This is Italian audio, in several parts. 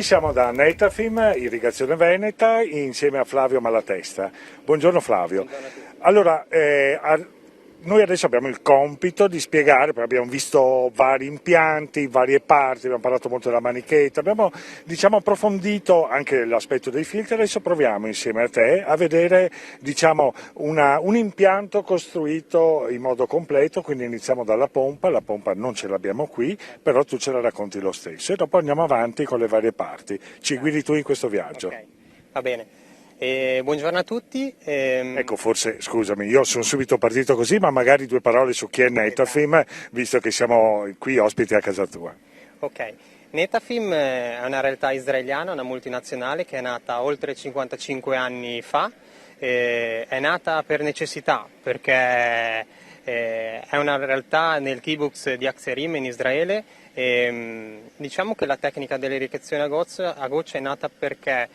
Siamo da Netafim, Irrigazione Veneta, insieme a Flavio Malatesta. Buongiorno Flavio. Buongiorno a tutti. Allora, noi adesso abbiamo il compito di spiegare, perché abbiamo visto vari impianti, varie parti, abbiamo parlato molto della manichetta, abbiamo approfondito anche l'aspetto dei filtri, adesso proviamo insieme a te a vedere un impianto costruito in modo completo, quindi iniziamo dalla pompa, la pompa non ce l'abbiamo qui, però tu ce la racconti lo stesso e dopo andiamo avanti con le varie parti. Ci guidi tu in questo viaggio. Ok, va bene. Buongiorno a tutti. Ecco, forse, scusami, io sono subito partito così, ma magari due parole su chi è Netafim, visto che siamo qui ospiti a casa tua. Ok, Netafim è una realtà israeliana, una multinazionale che è nata oltre 55 anni fa. È nata per necessità, perché è una realtà nel kibbutz di Akserim in Israele. Diciamo che la tecnica dell'irrigazione a goccia è nata perché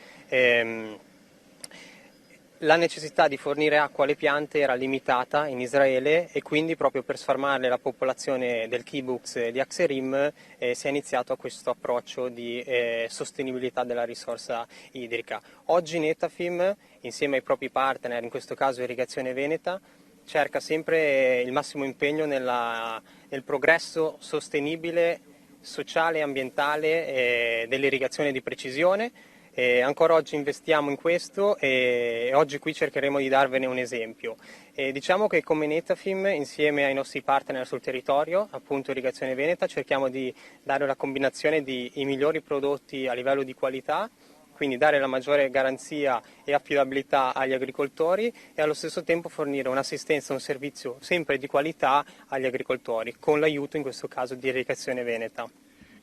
la necessità di fornire acqua alle piante era limitata in Israele e quindi proprio per sfarmare la popolazione del kibbutz di Akserim si è iniziato a questo approccio di sostenibilità della risorsa idrica. Oggi Netafim, insieme ai propri partner, in questo caso Irrigazione Veneta, cerca sempre il massimo impegno nel progresso sostenibile, sociale e ambientale dell'irrigazione di precisione. Ancora oggi investiamo in questo e oggi qui cercheremo di darvene un esempio. Diciamo che come Netafim, insieme ai nostri partner sul territorio, appunto Irrigazione Veneta, cerchiamo di dare una combinazione di i migliori prodotti a livello di qualità, quindi dare la maggiore garanzia e affidabilità agli agricoltori e allo stesso tempo fornire un'assistenza, un servizio sempre di qualità agli agricoltori, con l'aiuto in questo caso di Irrigazione Veneta.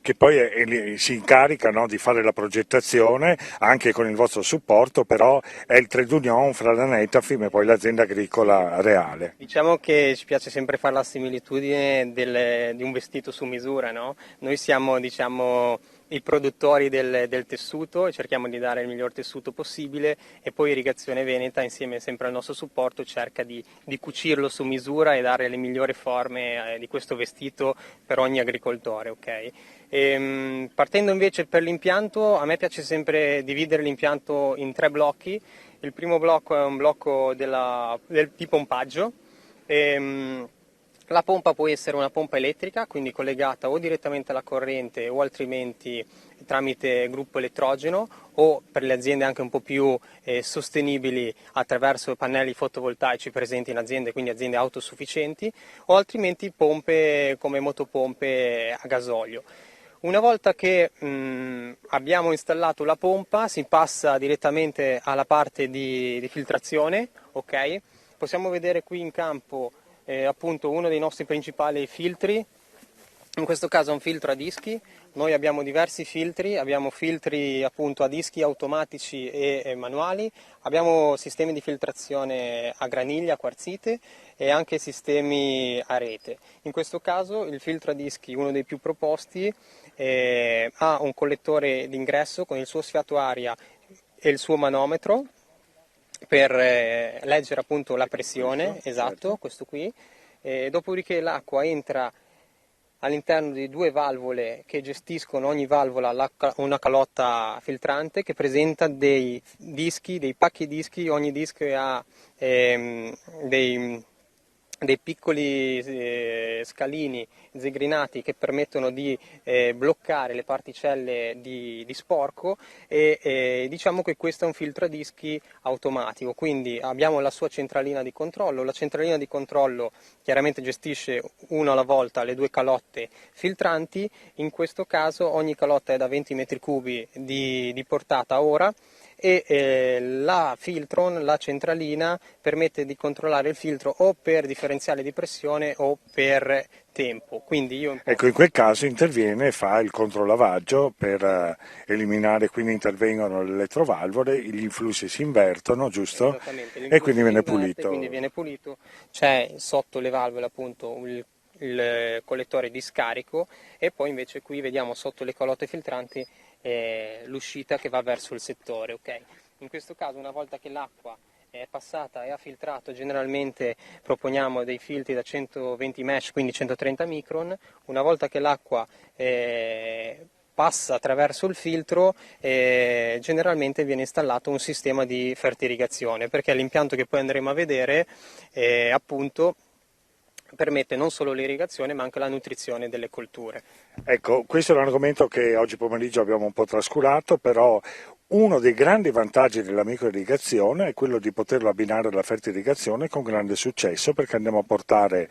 Che poi si incarica, no, di fare la progettazione anche con il vostro supporto, però è il trade union fra la Netafim e poi l'azienda agricola reale. Diciamo che ci piace sempre fare la similitudine di un vestito su misura, no? Noi siamo, diciamo, i produttori del tessuto e cerchiamo di dare il miglior tessuto possibile e poi Irrigazione Veneta, insieme sempre al nostro supporto, cerca di cucirlo su misura e dare le migliori forme di questo vestito per ogni agricoltore, ok? Partendo invece per l'impianto, a me piace sempre dividere l'impianto in tre blocchi. Il primo blocco è un blocco di pompaggio. La pompa può essere una pompa elettrica, quindi collegata o direttamente alla corrente o altrimenti tramite gruppo elettrogeno o per le aziende anche un po' più sostenibili attraverso pannelli fotovoltaici presenti in aziende, quindi aziende autosufficienti, o altrimenti pompe come motopompe a gasolio. Una volta che abbiamo installato la pompa si passa direttamente alla parte di filtrazione, ok? Possiamo vedere qui in campo appunto uno dei nostri principali filtri, in questo caso è un filtro a dischi. Noi abbiamo diversi filtri, abbiamo filtri appunto a dischi automatici e manuali, abbiamo sistemi di filtrazione a graniglia, a quarzite e anche sistemi a rete. In questo caso il filtro a dischi, uno dei più proposti, ha un collettore d'ingresso con il suo sfiato aria e il suo manometro per leggere appunto la Ecco pressione, questo, esatto, certo. questo qui. Dopodiché l'acqua entra all'interno di due valvole che gestiscono ogni valvola una calotta filtrante che presenta dei dischi, dei pacchi dischi, ogni disco ha ehm, dei, dei piccoli scalini zegrinati che permettono di bloccare le particelle di sporco e diciamo che questo è un filtro a dischi automatico, quindi abbiamo la sua centralina di controllo, la centralina di controllo chiaramente gestisce una alla volta le due calotte filtranti, in questo caso ogni calotta è da 20 metri cubi di portata ora e la Filtron, la centralina, permette di controllare il filtro o per differenziale di pressione o per tempo. Quindi io Ecco, imposto in quel caso interviene e fa il controlavaggio per eliminare, quindi intervengono le elettrovalvole, gli influssi si invertono, giusto? esattamente, E quindi l'influsso si viene inverte, quindi pulito. viene pulito, c'è sotto le valvole appunto il collettore di scarico e poi invece qui vediamo sotto le calotte filtranti l'uscita che va verso il settore, ok? In questo caso una volta che l'acqua è passata e ha filtrato, generalmente proponiamo dei filtri da 120 mesh, quindi 130 micron, una volta che l'acqua passa attraverso il filtro e generalmente viene installato un sistema di fertirrigazione, perché l'impianto che poi andremo a vedere appunto permette non solo l'irrigazione ma anche la nutrizione delle colture. Ecco, questo è un argomento che oggi pomeriggio abbiamo un po' trascurato, però uno dei grandi vantaggi della microirrigazione è quello di poterlo abbinare alla fertirrigazione con grande successo, perché andiamo a portare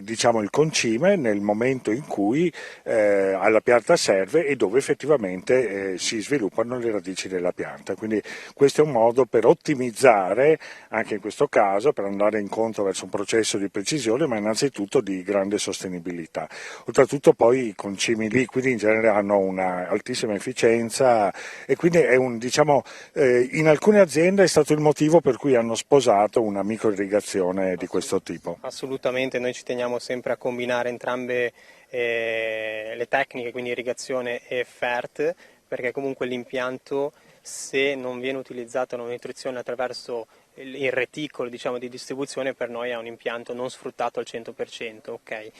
diciamo il concime nel momento in cui alla pianta serve e dove effettivamente si sviluppano le radici della pianta. Quindi questo è un modo per ottimizzare, anche in questo caso, per andare incontro verso un processo di precisione, ma innanzitutto di grande sostenibilità. Oltretutto poi i concimi liquidi in genere hanno una altissima efficienza e quindi è diciamo, in alcune aziende è stato il motivo per cui hanno sposato una microirrigazione di questo tipo. Assolutamente, noi ci teniamo sempre a combinare entrambe le tecniche, quindi irrigazione e FERT, perché comunque l'impianto, se non viene utilizzata la nutrizione attraverso il reticolo, diciamo, di distribuzione, per noi è un impianto non sfruttato al 100%. Okay?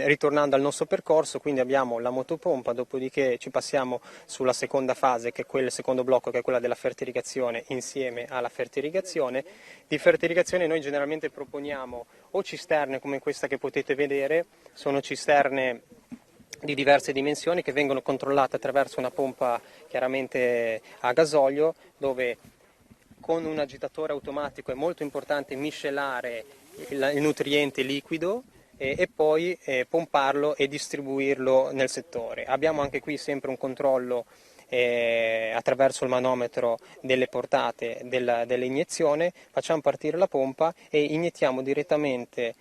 Ritornando al nostro percorso, quindi abbiamo la motopompa, dopodiché ci passiamo sulla seconda fase, che è il secondo blocco, che è quella della fertirrigazione insieme alla fertirrigazione. Di fertirrigazione noi generalmente proponiamo o cisterne come questa che potete vedere, sono cisterne di diverse dimensioni che vengono controllate attraverso una pompa chiaramente a gasolio, dove con un agitatore automatico è molto importante miscelare il nutriente liquido e poi pomparlo e distribuirlo nel settore. Abbiamo anche qui sempre un controllo attraverso il manometro delle portate dell'iniezione, facciamo partire la pompa e iniettiamo direttamente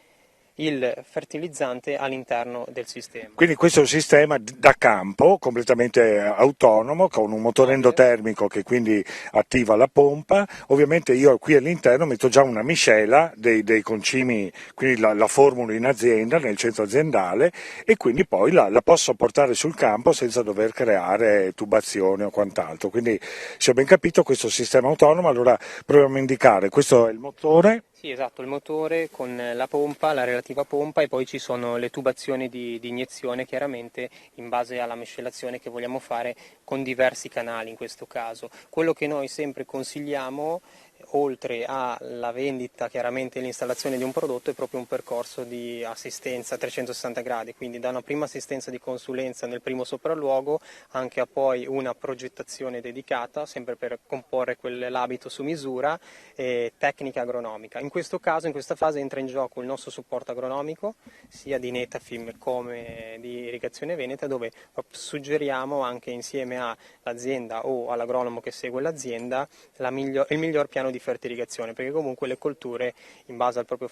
il fertilizzante all'interno del sistema. Quindi questo è un sistema da campo completamente autonomo con un motore endotermico che quindi attiva la pompa. Ovviamente io qui all'interno metto già una miscela dei concimi, quindi la formulo in azienda, nel centro aziendale, e quindi poi la posso portare sul campo senza dover creare tubazioni o quant'altro. Quindi se ho ben capito questo sistema autonomo, allora proviamo a indicare, questo è il motore. Sì, esatto, il motore con la pompa, la relativa pompa, e poi ci sono le tubazioni di iniezione, chiaramente in base alla miscelazione che vogliamo fare con diversi canali in questo caso. Quello che noi sempre consigliamo, oltre alla vendita, chiaramente l'installazione di un prodotto, è proprio un percorso di assistenza a 360 gradi, quindi da una prima assistenza di consulenza nel primo sopralluogo anche a poi una progettazione dedicata, sempre per comporre l'abito su misura, e tecnica agronomica. In questo caso, in questa fase, entra in gioco il nostro supporto agronomico, sia di Netafim come di Irrigazione Veneta, dove suggeriamo anche insieme all'azienda o all'agronomo che segue l'azienda il miglior piano di fertirrigazione, perché comunque le colture, in base al proprio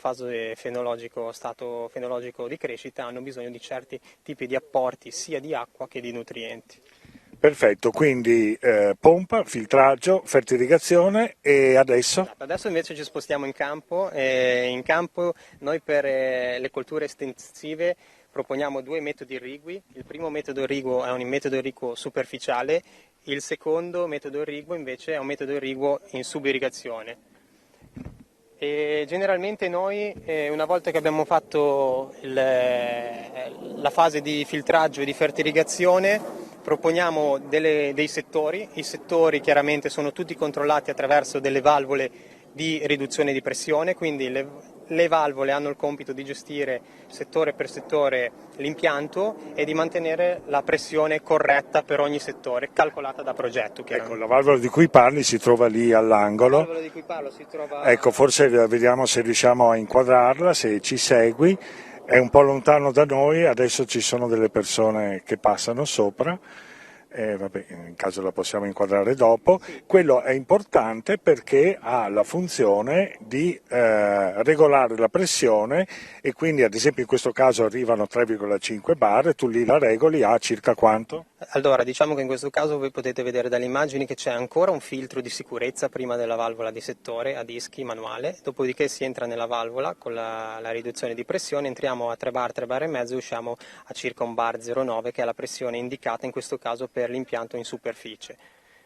stato fenologico di crescita, hanno bisogno di certi tipi di apporti sia di acqua che di nutrienti. Perfetto, quindi pompa, filtraggio, fertirrigazione e adesso? Esatto, adesso invece ci spostiamo in campo. In campo noi per le colture estensive proponiamo due metodi irrigui. Il primo metodo irriguo è un metodo irriguo superficiale, il secondo metodo irriguo invece è un metodo irriguo in subirrigazione. E generalmente noi, una volta che abbiamo fatto la fase di filtraggio e di fertirrigazione, proponiamo dei settori. I settori chiaramente sono tutti controllati attraverso delle valvole di riduzione di pressione, quindi le valvole hanno il compito di gestire settore per settore l'impianto e di mantenere la pressione corretta per ogni settore, calcolata da progetto. Ecco, la valvola di cui parli si trova lì all'angolo. La valvola di cui parlo si trova... Ecco, forse vediamo se riusciamo a inquadrarla, se ci segui. È un po' lontano da noi, adesso ci sono delle persone che passano sopra. Vabbè, in caso la possiamo inquadrare dopo. Quello è importante perché ha la funzione di regolare la pressione e quindi ad esempio in questo caso arrivano 3,5 bar, tu lì la regoli a circa quanto? Allora, diciamo che in questo caso voi potete vedere dalle immagini che c'è ancora un filtro di sicurezza prima della valvola di settore a dischi manuale, dopodiché si entra nella valvola con la riduzione di pressione, entriamo a 3 bar e mezzo e usciamo a circa 1 bar 0,9 che è la pressione indicata in questo caso per l'impianto in superficie.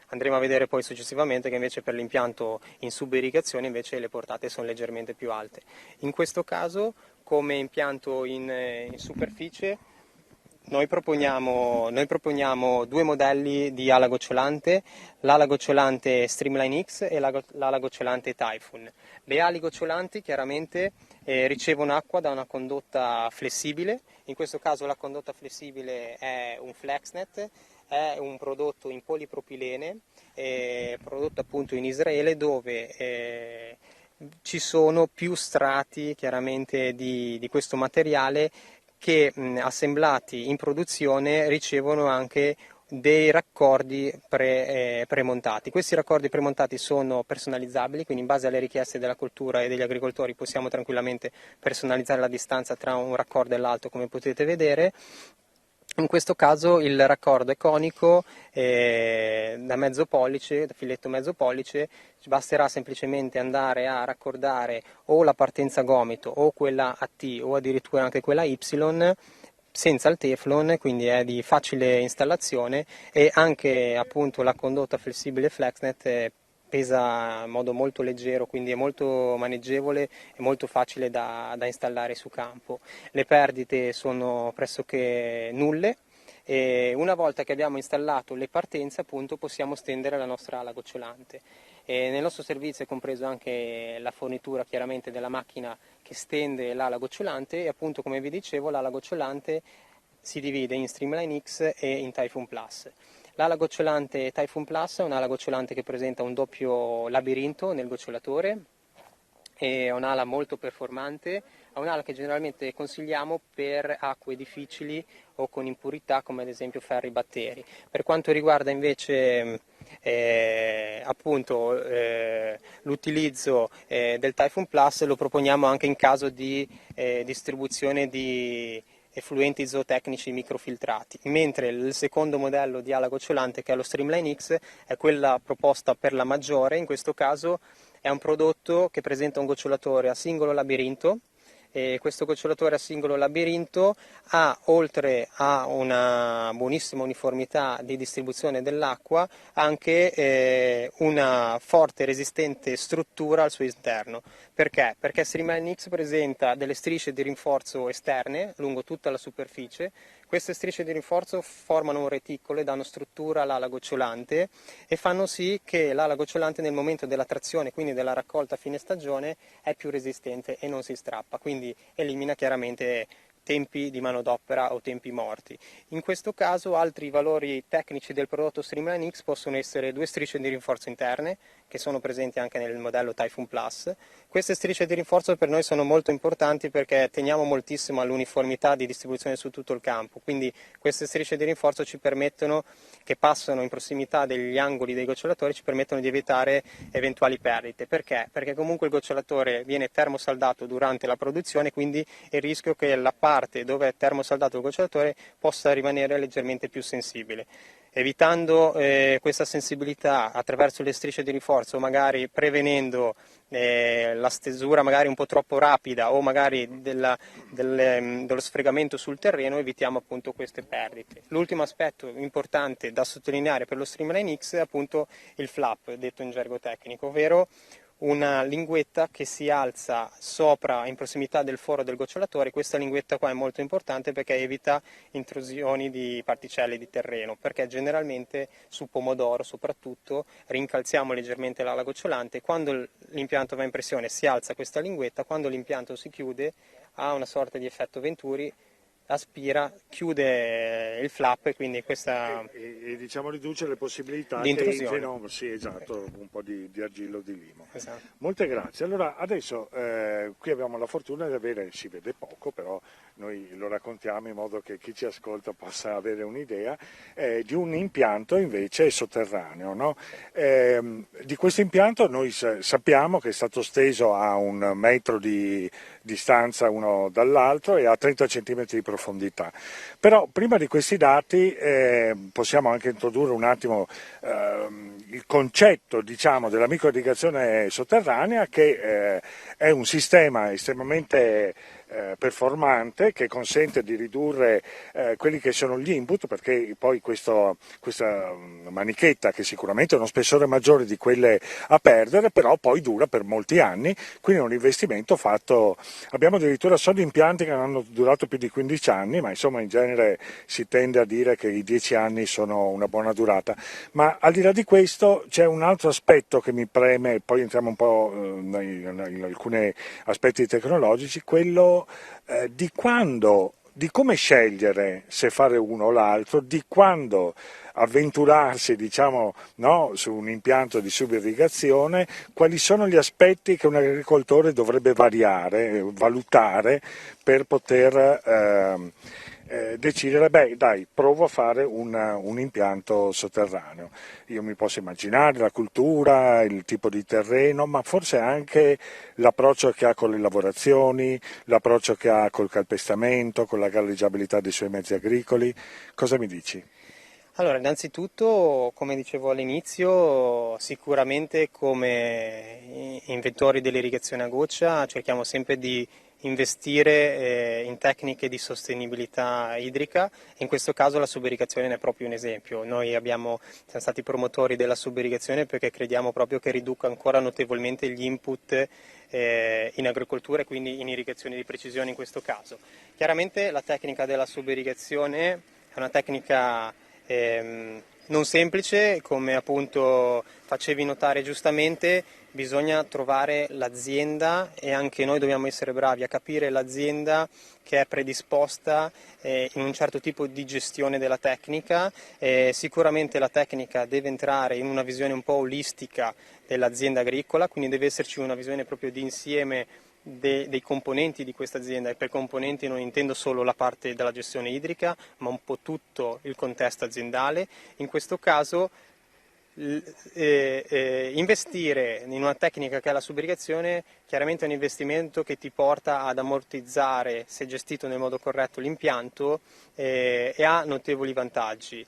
Andremo a vedere poi successivamente che invece per l'impianto in subirrigazione invece le portate sono leggermente più alte. In questo caso, come impianto in superficie, Noi proponiamo due modelli di ala gocciolante, l'ala gocciolante Streamline X e l'ala gocciolante Typhoon. Le ali gocciolanti chiaramente ricevono acqua da una condotta flessibile, in questo caso la condotta flessibile è un FlexNet, è un prodotto in polipropilene, prodotto appunto in Israele, dove ci sono più strati chiaramente di questo materiale che assemblati in produzione ricevono anche dei raccordi premontati. Questi raccordi premontati sono personalizzabili, quindi in base alle richieste della coltura e degli agricoltori possiamo tranquillamente personalizzare la distanza tra un raccordo e l'altro, come potete vedere. In questo caso il raccordo è conico, da mezzo pollice, da filetto mezzo pollice, basterà semplicemente andare a raccordare o la partenza gomito o quella a T o addirittura anche quella Y senza il Teflon, quindi è di facile installazione, e anche appunto la condotta flessibile FlexNet pesa in modo molto leggero, quindi è molto maneggevole e molto facile da installare su campo. Le perdite sono pressoché nulle e una volta che abbiamo installato le partenze appunto possiamo stendere la nostra ala gocciolante. E nel nostro servizio è compreso anche la fornitura chiaramente della macchina che stende l'ala gocciolante, e appunto, come vi dicevo, l'ala gocciolante si divide in Streamline X e in Typhoon Plus. L'ala gocciolante Typhoon Plus è un'ala gocciolante che presenta un doppio labirinto nel gocciolatore, è un'ala molto performante, è un'ala che generalmente consigliamo per acque difficili o con impurità, come ad esempio ferri batteri. Per quanto riguarda invece l'utilizzo del Typhoon Plus, lo proponiamo anche in caso di distribuzione di effluenti zootecnici microfiltrati, mentre il secondo modello di ala gocciolante, che è lo Streamline X, è quella proposta per la maggiore. In questo caso è un prodotto che presenta un gocciolatore a singolo labirinto, e questo gocciolatore a singolo labirinto ha, oltre a una buonissima uniformità di distribuzione dell'acqua, anche una forte e resistente struttura al suo interno. Perché? Perché Streamline X presenta delle strisce di rinforzo esterne lungo tutta la superficie. Queste strisce di rinforzo formano un reticolo e danno struttura all'ala gocciolante e fanno sì che l'ala gocciolante nel momento della trazione, quindi della raccolta a fine stagione, è più resistente e non si strappa, quindi elimina chiaramente tempi di manodopera o tempi morti. In questo caso altri valori tecnici del prodotto Streamline X possono essere due strisce di rinforzo interne, che sono presenti anche nel modello Typhoon Plus. Queste strisce di rinforzo per noi sono molto importanti perché teniamo moltissimo all'uniformità di distribuzione su tutto il campo, quindi queste strisce di rinforzo ci permettono, che passano in prossimità degli angoli dei gocciolatori, ci permettono di evitare eventuali perdite. Perché? Perché comunque il gocciolatore viene termosaldato durante la produzione, quindi il rischio che la parte dove è termosaldato il gocciolatore possa rimanere leggermente più sensibile. Evitando questa sensibilità attraverso le strisce di rinforzo, magari prevenendo la stesura magari un po' troppo rapida o magari dello sfregamento sul terreno, evitiamo appunto queste perdite. L'ultimo aspetto importante da sottolineare per lo Streamline X è appunto il flap, detto in gergo tecnico, ovvero una linguetta che si alza sopra, in prossimità del foro del gocciolatore. Questa linguetta qua è molto importante perché evita intrusioni di particelle di terreno, perché generalmente su pomodoro soprattutto rincalziamo leggermente l'ala gocciolante. Quando l'impianto va in pressione si alza questa linguetta, quando l'impianto si chiude ha una sorta di effetto Venturi, aspira, chiude il flap e quindi questa diciamo riduce le possibilità di che intrusione. entrino, sì, esatto, un po' di argillo di limo. Esatto. Molte grazie. Allora adesso qui abbiamo la fortuna di avere, si vede poco, però noi lo raccontiamo in modo che chi ci ascolta possa avere un'idea di un impianto invece sotterraneo, no? Di questo impianto noi sappiamo che è stato steso a 1 metro di distanza uno dall'altro e a 30 cm di profondità. Però prima di questi dati possiamo anche introdurre un attimo il concetto, diciamo, della microirrigazione sotterranea, che è un sistema estremamente performante, che consente di ridurre quelli che sono gli input, perché poi questa manichetta, che sicuramente ha uno spessore maggiore di quelle a perdere, però poi dura per molti anni, quindi è un investimento fatto. Abbiamo addirittura solo impianti che hanno durato più di 15 anni, ma insomma in genere si tende a dire che i 10 anni sono una buona durata. Ma al di là di questo c'è un altro aspetto che mi preme, poi entriamo un po' in alcuni aspetti tecnologici, quello di come scegliere se fare uno o l'altro, di quando avventurarsi, diciamo, no, su un impianto di subirrigazione, quali sono gli aspetti che un agricoltore dovrebbe valutare per poter decidere, beh dai, provo a fare un impianto sotterraneo. Io mi posso immaginare la cultura, il tipo di terreno, ma forse anche l'approccio che ha con le lavorazioni, l'approccio che ha col calpestamento, con la galleggiabilità dei suoi mezzi agricoli. Cosa mi dici? Allora, innanzitutto, come dicevo all'inizio, sicuramente come inventori dell'irrigazione a goccia cerchiamo sempre di investire in tecniche di sostenibilità idrica, in questo caso la subirrigazione ne è proprio un esempio. Siamo stati promotori della subirrigazione perché crediamo proprio che riduca ancora notevolmente gli input in agricoltura e quindi in irrigazione di precisione in questo caso. Chiaramente la tecnica della subirrigazione è una tecnica non semplice, come appunto facevi notare giustamente, bisogna trovare l'azienda e anche noi dobbiamo essere bravi a capire l'azienda che è predisposta in un certo tipo di gestione della tecnica. Sicuramente la tecnica deve entrare in una visione un po' olistica dell'azienda agricola, quindi deve esserci una visione proprio di insieme dei componenti di questa azienda, e per componenti non intendo solo la parte della gestione idrica, ma un po' tutto il contesto aziendale. In questo caso investire in una tecnica che è la subirrigazione chiaramente è un investimento che ti porta ad ammortizzare, se gestito nel modo corretto, l'impianto e ha notevoli vantaggi.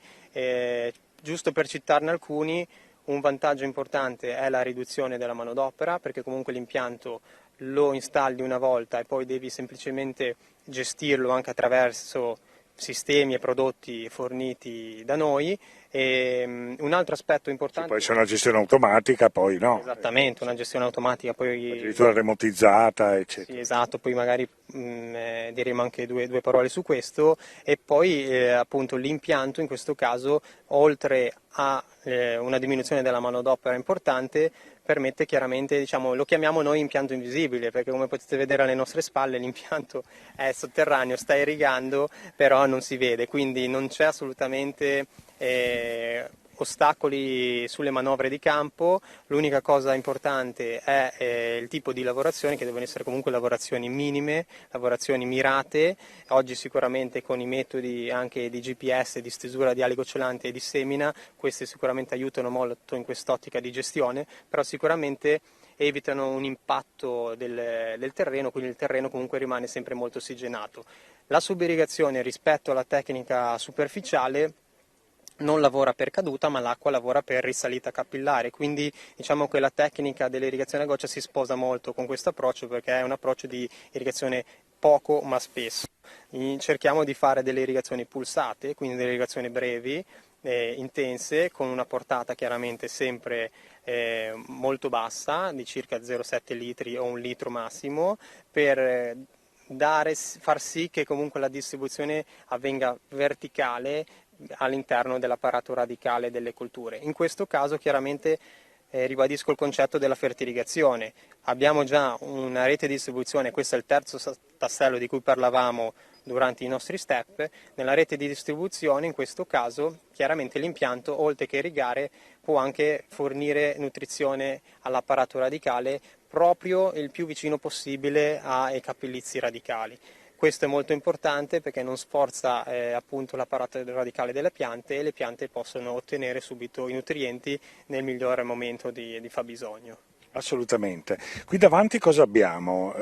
Giusto per citarne alcuni, un vantaggio importante è la riduzione della manodopera, perché comunque l'impianto lo installi una volta e poi devi semplicemente gestirlo anche attraverso sistemi e prodotti forniti da noi. Un altro aspetto Sì, importante. poi c'è una gestione automatica, poi no. Esattamente, una gestione automatica, poi Addirittura remotizzata, sì, eccetera. esatto, poi magari diremo anche due parole su questo. E poi appunto l'impianto in questo caso, oltre a una diminuzione della manodopera importante, permette chiaramente, diciamo, lo chiamiamo noi impianto invisibile, perché come potete vedere alle nostre spalle l'impianto è sotterraneo, sta irrigando, però non si vede, quindi non c'è assolutamente ostacoli sulle manovre di campo. L'unica cosa importante è il tipo di lavorazioni, che devono essere comunque lavorazioni minime, lavorazioni mirate. Oggi sicuramente con i metodi anche di GPS, di stesura di ali goccionanti e di semina, questi sicuramente aiutano molto in quest'ottica di gestione, però sicuramente evitano un impatto del terreno, quindi il terreno comunque rimane sempre molto ossigenato. La subirrigazione rispetto alla tecnica superficiale non lavora per caduta, ma l'acqua lavora per risalita capillare, quindi diciamo che la tecnica dell'irrigazione a goccia si sposa molto con questo approccio, perché è un approccio di irrigazione poco ma spesso. Cerchiamo di fare delle irrigazioni pulsate, quindi delle irrigazioni brevi, intense, con una portata chiaramente sempre molto bassa, di circa 0,7 litri o 1 litro massimo, per far sì che comunque la distribuzione avvenga verticale all'interno dell'apparato radicale delle colture. In questo caso chiaramente ribadisco il concetto della fertiligazione. Abbiamo già una rete di distribuzione, questo è il terzo tassello di cui parlavamo durante i nostri step. Nella rete di distribuzione, in questo caso, chiaramente l'impianto, oltre che irrigare, può anche fornire nutrizione all'apparato radicale proprio il più vicino possibile ai capillizi radicali. Questo è molto importante perché non sforza appunto l'apparato radicale delle piante, e le piante possono ottenere subito i nutrienti nel migliore momento di fabbisogno. Assolutamente. Qui davanti cosa abbiamo?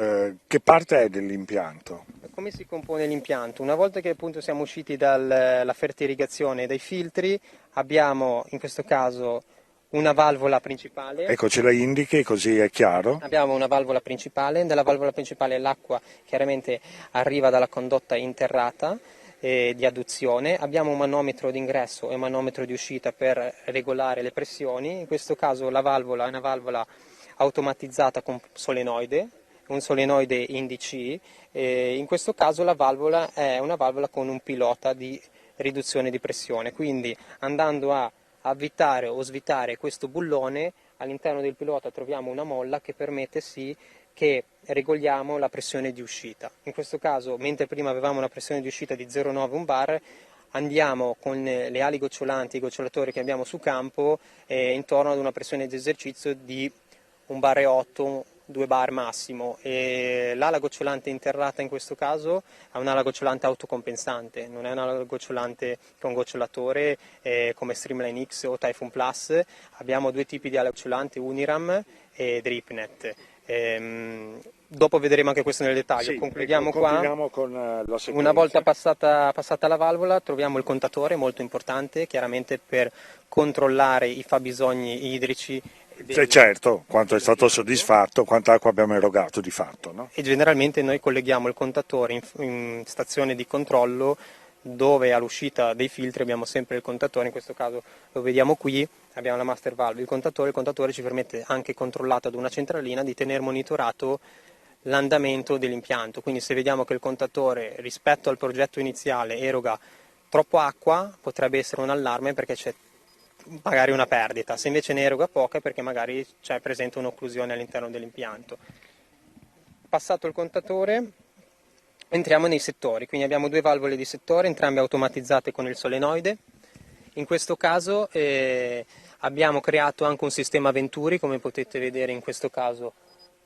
Che parte è dell'impianto? Come si compone l'impianto? Una volta che appunto siamo usciti dalla fertiligazione e dai filtri, abbiamo in questo caso una valvola principale. Ecco, ce la indichi così è chiaro. Abbiamo una valvola principale, nella valvola principale l'acqua chiaramente arriva dalla condotta interrata di adduzione, abbiamo un manometro d'ingresso e un manometro di uscita per regolare le pressioni, in questo caso la valvola è una valvola automatizzata con solenoide, un solenoide in DC, in questo caso la valvola è una valvola con un pilota di riduzione di pressione, quindi andando a avvitare o svitare questo bullone, all'interno del pilota troviamo una molla che permette sì che regoliamo la pressione di uscita. In questo caso, mentre prima avevamo una pressione di uscita di 0,9 un bar, andiamo con le ali gocciolanti, i gocciolatori che abbiamo su campo, intorno ad una pressione di esercizio di 1 bar e 8, 2 bar massimo. E l'ala gocciolante interrata in questo caso è un'ala gocciolante autocompensante, non è un'ala gocciolante con gocciolatore come Streamline X o Typhoon Plus. Abbiamo due tipi di ala gocciolanti, Uniram e Dripnet. Dopo vedremo anche questo nel dettaglio. Sì, Concludiamo ecco, qua. continuiamo con la sequenza. Una volta passata la valvola troviamo il contatore, molto importante, chiaramente per controllare i fabbisogni idrici. Certo, quanto è stato soddisfatto, quanta acqua abbiamo erogato di fatto, no? E generalmente noi colleghiamo il contatore in stazione di controllo, dove all'uscita dei filtri abbiamo sempre il contatore, in questo caso lo vediamo qui, abbiamo la master valve, il contatore ci permette, anche controllato da una centralina, di tenere monitorato l'andamento dell'impianto, quindi se vediamo che il contatore rispetto al progetto iniziale eroga troppo acqua potrebbe essere un allarme perché c'è magari una perdita, se invece ne eroga poca è perché magari c'è presente un'occlusione all'interno dell'impianto. Passato il contatore entriamo nei settori, quindi abbiamo due valvole di settore, entrambe automatizzate con il solenoide. In questo caso abbiamo creato anche un sistema Venturi, come potete vedere in questo caso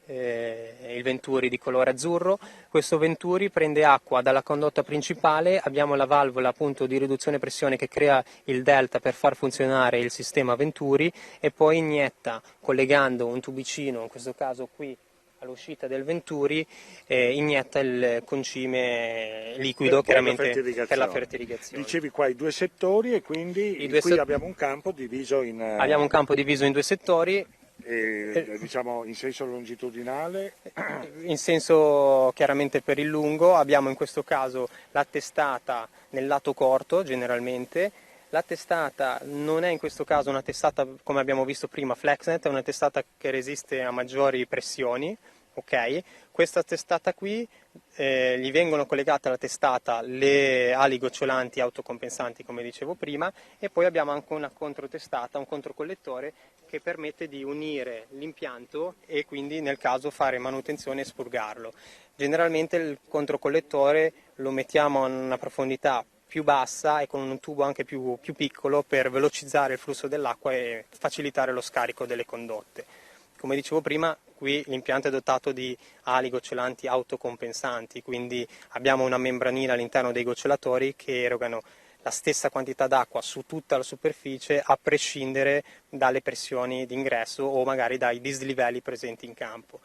il Venturi di colore azzurro. Questo Venturi prende acqua dalla condotta principale, abbiamo la valvola appunto di riduzione pressione che crea il delta per far funzionare il sistema Venturi e poi inietta, collegando un tubicino, in questo caso qui all'uscita del Venturi, inietta il concime liquido chiaramente per la fertiligazione. Dicevi qua i due settori e quindi qui abbiamo un campo diviso in... Abbiamo un campo diviso in due settori. Diciamo in senso longitudinale? In senso chiaramente per il lungo, abbiamo in questo caso la testata nel lato corto generalmente. La testata non è in questo caso una testata come abbiamo visto prima FlexNet, è una testata che resiste a maggiori pressioni. Okay. Questa testata qui gli vengono collegate alla testata le ali gocciolanti autocompensanti come dicevo prima e poi abbiamo anche una controtestata, un controcollettore che permette di unire l'impianto e quindi nel caso fare manutenzione e spurgarlo. Generalmente il controcollettore lo mettiamo a una profondità più bassa e con un tubo anche più piccolo per velocizzare il flusso dell'acqua e facilitare lo scarico delle condotte. Come dicevo prima, qui l'impianto è dotato di ali gocciolanti autocompensanti, quindi abbiamo una membranina all'interno dei gocciolatori che erogano la stessa quantità d'acqua su tutta la superficie a prescindere dalle pressioni d'ingresso o magari dai dislivelli presenti in campo.